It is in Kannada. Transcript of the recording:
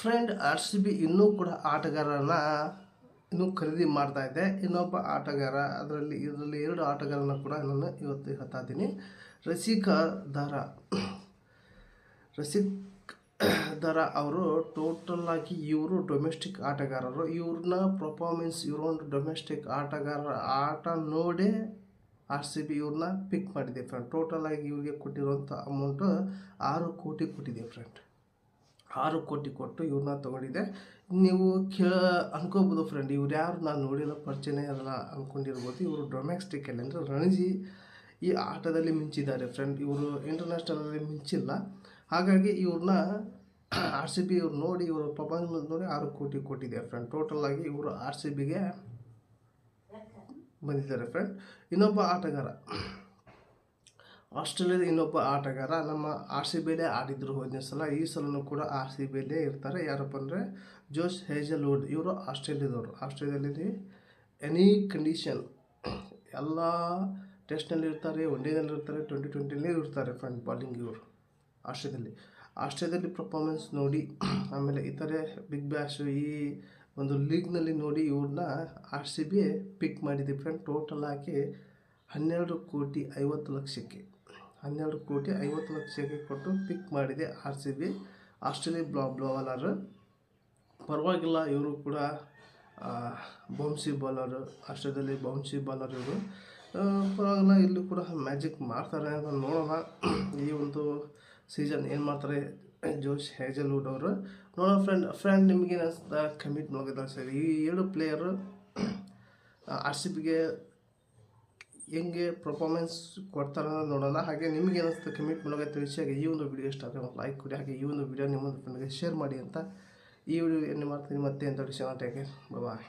ಫ್ರೆಂಡ್ ಆರ್ ಸಿ ಬಿ ಇನ್ನೂ ಕೂಡ ಆಟಗಾರನ ಇನ್ನೂ ಖರೀದಿ ಮಾಡ್ತಾ ಇದೆ. ಇನ್ನೊಬ್ಬ ಆಟಗಾರ ಇದರಲ್ಲಿ 2 ಆಟಗಾರನ ಕೂಡ ನಾನು ಇವತ್ತು ಹೇಳ್ತಾ ಇದ್ದೀನಿ. ರಸಿಕ್ ದಾರ ಅವರು ಟೋಟಲ್ ಆಗಿ ಇವರು ಡೊಮೆಸ್ಟಿಕ್ ಆಟಗಾರರು. ಇವ್ರನ್ನ ಪರ್ಫಾರ್ಮೆನ್ಸ್ ಒಂದು ಡೊಮೆಸ್ಟಿಕ್ ಆಟ ನೋಡೇ ಆರ್ ಸಿ ಬಿ ಇವ್ರನ್ನ ಪಿಕ್ ಮಾಡಿದೆ ಫ್ರೆಂಡ್. ಟೋಟಲ್ ಆಗಿ ಇವ್ರಿಗೆ ಕೊಟ್ಟಿರುವಂಥ ಅಮೌಂಟು 6 ಕೋಟಿ ಕೊಟ್ಟಿದೆ ಫ್ರೆಂಡ್. 6 ಕೋಟಿ ಕೊಟ್ಟು ಇವ್ರನ್ನ ತೊಗೊಂಡಿದೆ. ನೀವು ಅನ್ಕೋಬೋದು ಫ್ರೆಂಡ್, ಇವ್ರು ಯಾರು ನಾನು ನೋಡಿಲ್ಲ, ಪರಿಚಯನೇ ಅದನ್ನ ಅಂದ್ಕೊಂಡಿರ್ಬೋದು. ಇವರು ಡೊಮೆಸ್ಟಿಕಲ್ಲಿ ಅಂದರೆ ರಣಜಿ ಈ ಆಟದಲ್ಲಿ ಮಿಂಚಿದ್ದಾರೆ ಫ್ರೆಂಡ್. ಇವರು ಇಂಟರ್ನ್ಯಾಷನಲಲ್ಲಿ ಮಿಂಚಿಲ್ಲ. ಹಾಗಾಗಿ ಇವ್ರನ್ನ ಆರ್ ಸಿ ಬಿ ಇವ್ರು ನೋಡಿ, ಇವರು ಪರ್ಫಾರ್ಮೆನ್ಸ್ ನೋಡಿ 6 ಕೋಟಿ ಕೊಟ್ಟಿದೆ ಫ್ರೆಂಡ್. ಟೋಟಲ್ ಆಗಿ ಇವರು ಆರ್ ಸಿ ಬಿಗೆ ಬಂದಿದ್ದಾರೆ ಫ್ರೆಂಡ್. ಇನ್ನೊಬ್ಬ ಆಟಗಾರ, ಆಸ್ಟ್ರೇಲಿಯಾದ ಇನ್ನೊಬ್ಬ ಆಟಗಾರ ನಮ್ಮ ಆರ್ ಸಿ ಬಿಲೇ ಆಡಿದ್ರು ಹೋದನೇ ಸಲ. ಈ ಸಲನೂ ಕೂಡ ಆರ್ ಸಿ ಬಿಲೇ ಇರ್ತಾರೆ. ಯಾರಪ್ಪ ಅಂದರೆ ಜೋಶ್ ಹೇಜಲ್ವುಡ್. ಇವರು ಆಸ್ಟ್ರೇಲಿಯಾದವರು. ಆಸ್ಟ್ರೇಲಿಯಾದಲ್ಲಿ ಎನಿ ಕಂಡೀಷನ್ ಎಲ್ಲ ಟೆಸ್ಟ್ನಲ್ಲಿ ಇರ್ತಾರೆ, ಒನ್ ಡೇನಲ್ಲಿ ಇರ್ತಾರೆ, 2020ನಲ್ಲಿ ಇರ್ತಾರೆ ಫ್ರೆಂಡ್. ಬಾಲಿಂಗ್ ಇವರು ಆಸ್ಟ್ರೇಲಿಯಾದಲ್ಲಿ ಪರ್ಫಾರ್ಮೆನ್ಸ್ ನೋಡಿ, ಆಮೇಲೆ ಇತರೆ ಬಿಗ್ ಬ್ಯಾಶು ಈ ಒಂದು ಲೀಗ್ನಲ್ಲಿ ನೋಡಿ ಇವ್ರನ್ನ ಆರ್ ಸಿ ಬಿ ಪಿಕ್ ಮಾಡಿದೆ ಫ್ರೆಂಡ್. ಟೋಟಲ್ ಆಗಿ 12 ಕೋಟಿ 50 ಲಕ್ಷಕ್ಕೆ 12 ಕೋಟಿ 50 ಲಕ್ಷಕ್ಕೆ ಕೊಟ್ಟು ಪಿಕ್ ಮಾಡಿದೆ R C B. Australia bowler ಪರವಾಗಿಲ್ಲ, ಇವರು ಕೂಡ ಬೌನ್ಸಿ ಬೌಲರು. ಆಸ್ಟ್ರೇಲಿಯಾದಲ್ಲಿ ಬೌನ್ಸಿ ಬೌಲರ್ ಇವರು ಪರವಾಗಿಲ್ಲ. ಇಲ್ಲಿ ಕೂಡ ಮ್ಯಾಜಿಕ್ ಮಾಡ್ತಾರೆ ಅಂತ ನೋಡೋಣ. ಈ ಒಂದು ಸೀಸನ್ ಏನು ಮಾಡ್ತಾರೆ ಜೋಶ್ ಹೇಜಲ್ವುಡ್ ಅವರು, ನೋಡೋಣ ಫ್ರೆಂಡ್ ನಿಮಗೆ ಅನಿಸ್ತಾ ಕಮಿಟ್ ಮಾಡೋದಿಲ್ಲ ಸರ್. ಈ 2 ಪ್ಲೇಯರು ಆರ್ ಸಿ ಬಿಗೆ ಹೆಂಗೆ ಪರ್ಫಾರ್ಮೆನ್ಸ್ ಕೊಡ್ತಾರೆ ಅನ್ನೋದು ನೋಡೋಣ. ಹಾಗೆ ನಿಮಗೆ ಏನಿಸ್ತು ಕಮಿಟ್ ಮಾಡೋಕೆ ತಿಳಿಸಿ. ಹಾಗೆ ಈ ಒಂದು ವಿಡಿಯೋ ಇಷ್ಟ ಆದರೆ ಒಂದು ಲೈಕ್ ಕೊಡಿ. ಹಾಗೆ ಈ ಒಂದು ವಿಡಿಯೋ ನಿಮ್ಮ ಫ್ರೆಂಡ್ಗೆ ಶೇರ್ ಮಾಡಿ ಅಂತ ಈ ವಿಡಿಯೋ ಏನು ಮಾಡ್ತೀನಿ ಮತ್ತೆ ಅಂತ ವಿಷಯ. ಬಾಯ್.